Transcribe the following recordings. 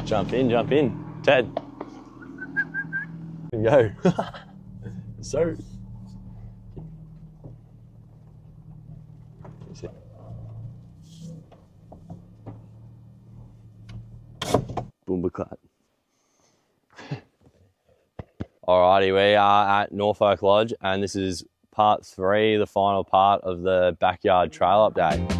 Jump in, Ted. Go. So. Boomba cut. Alrighty, we are at Norfolk Lodge, and this is part 3, the final part of the backyard trail update.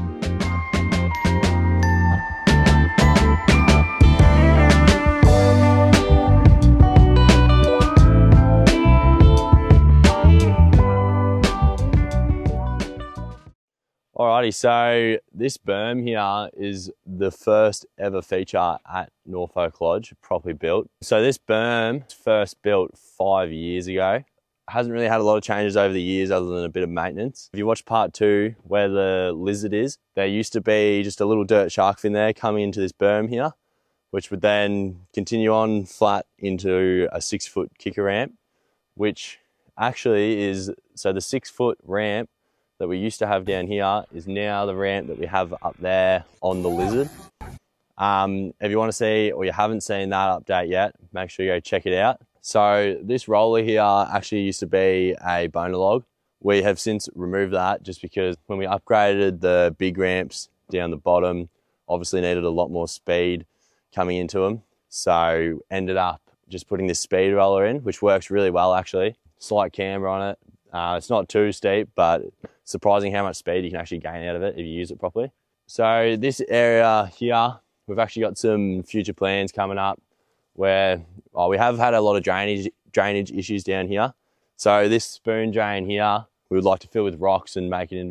Alrighty, so this berm here is the first ever feature at Norfolk Lodge, properly built. So this berm was first built 5 years ago. Hasn't really had a lot of changes over the years other than a bit of maintenance. If you watch part 2 where the lizard is, there used to be just a little dirt shark fin there coming into this berm here, which would then continue on flat into a 6-foot kicker ramp, which actually is, so the 6-foot ramp that we used to have down here is now the ramp that we have up there on the lizard. If you want to see, or you haven't seen that update yet, make sure you go check it out. So this roller here actually used to be a boner log. We have since removed that just because when we upgraded the big ramps down the bottom, obviously needed a lot more speed coming into them. So ended up just putting this speed roller in, which works really well actually. Slight camber on it. It's not too steep, but surprising how much speed you can actually gain out of it if you use it properly. So this area here, we've actually got some future plans coming up where we have had a lot of drainage issues down here. So this spoon drain here, we would like to fill with rocks and make it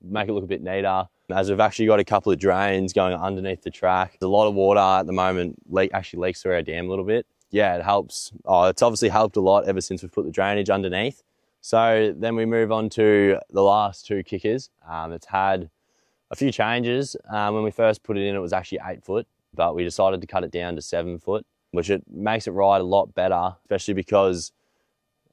look a bit neater. As we've actually got a couple of drains going underneath the track. There's a lot of water at the moment actually leaks through our dam a little bit. Yeah, it helps. It's obviously helped a lot ever since we've put the drainage underneath. So then we move on to the last 2 kickers. It's had a few changes. When we first put it in, it was actually 8 foot, but we decided to cut it down to 7 foot, which it makes it ride a lot better, especially because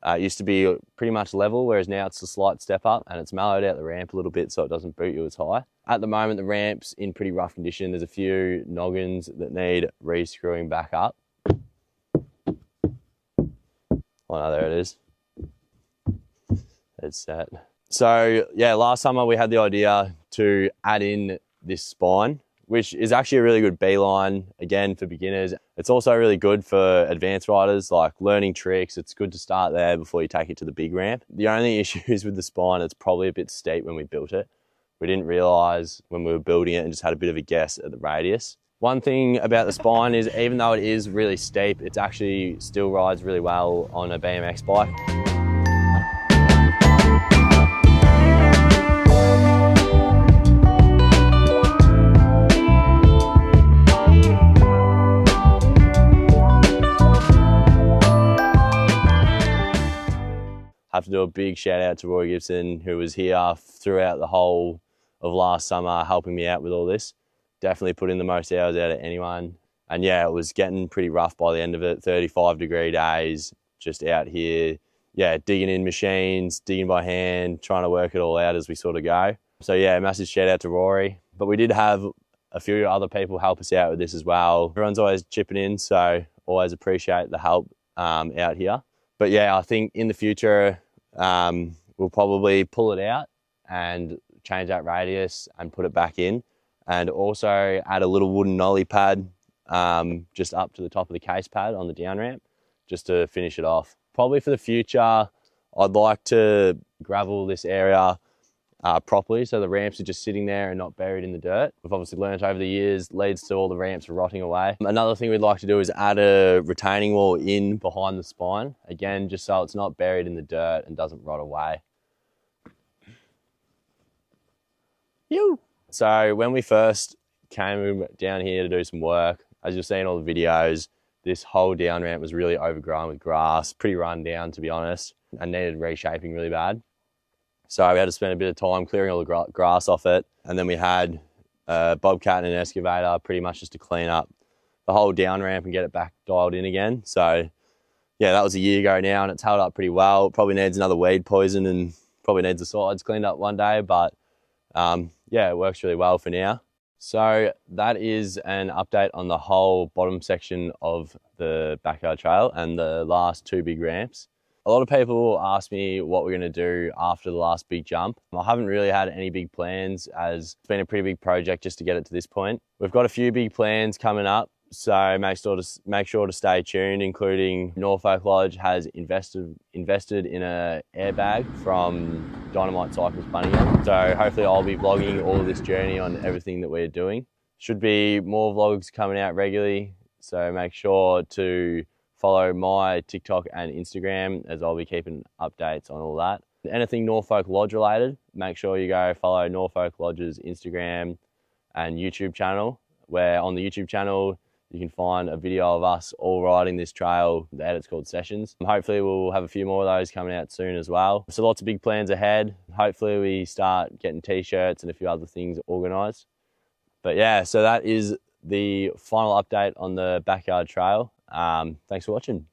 it used to be pretty much level, whereas now it's a slight step up and it's mellowed out the ramp a little bit so it doesn't boot you as high. At the moment, the ramp's in pretty rough condition. There's a few noggins that need re-screwing back up. Oh no, there it is. It's set. So yeah, last summer we had the idea to add in this spine, which is actually a really good beeline, again, for beginners. It's also really good for advanced riders, like learning tricks. It's good to start there before you take it to the big ramp. The only issue is with the spine, it's probably a bit steep when we built it. We didn't realise when we were building it and just had a bit of a guess at the radius. One thing about the spine is even though it is really steep, it actually still rides really well on a BMX bike. Have to do a big shout out to Roy Gibson, who was here throughout the whole of last summer helping me out with all this. Definitely put in the most hours out of anyone. And yeah, it was getting pretty rough by the end of it. 35-degree days, just out here, yeah, digging in machines, digging by hand, trying to work it all out as we sort of go. So yeah, massive shout out to Rory. But we did have a few other people help us out with this as well. Everyone's always chipping in, so always appreciate the help out here. But yeah, I think in the future, we'll probably pull it out and change that radius and put it back in, and also add a little wooden nollie pad just up to the top of the case pad on the down ramp, just to finish it off. Probably for the future, I'd like to gravel this area properly so the ramps are just sitting there and not buried in the dirt. We've obviously learnt over the years leads to all the ramps rotting away. Another thing we'd like to do is add a retaining wall in behind the spine, again just so it's not buried in the dirt and doesn't rot away. Yo! So when we first came down here to do some work, as you'll see in all the videos, this whole down ramp was really overgrown with grass, pretty run down to be honest, and needed reshaping really bad. So we had to spend a bit of time clearing all the grass off it. And then we had a bobcat and an excavator pretty much just to clean up the whole down ramp and get it back dialed in again. So yeah, that was a year ago now and it's held up pretty well. It probably needs another weed poison and probably needs the sides cleaned up one day, but yeah, it works really well for now. So that is an update on the whole bottom section of the backyard trail and the last two big ramps. A lot of people ask me what we're going to do after the last big jump. I haven't really had any big plans, as it's been a pretty big project just to get it to this point. We've got a few big plans coming up, so make sure to stay tuned, including Norfolk Lodge has invested in an airbag from Dynamite Cycles Bunningham. So hopefully I'll be vlogging all of this journey on everything that we're doing. Should be more vlogs coming out regularly, so make sure to follow my TikTok and Instagram, as I'll be keeping updates on all that. Anything Norfolk Lodge related, make sure you go follow Norfolk Lodge's Instagram and YouTube channel, where on the YouTube channel you can find a video of us all riding this trail. The edit's called Sessions. Hopefully we'll have a few more of those coming out soon as well. So lots of big plans ahead. Hopefully we start getting t-shirts and a few other things organised. But yeah, so that is the final update on the backyard trail. Thanks for watching.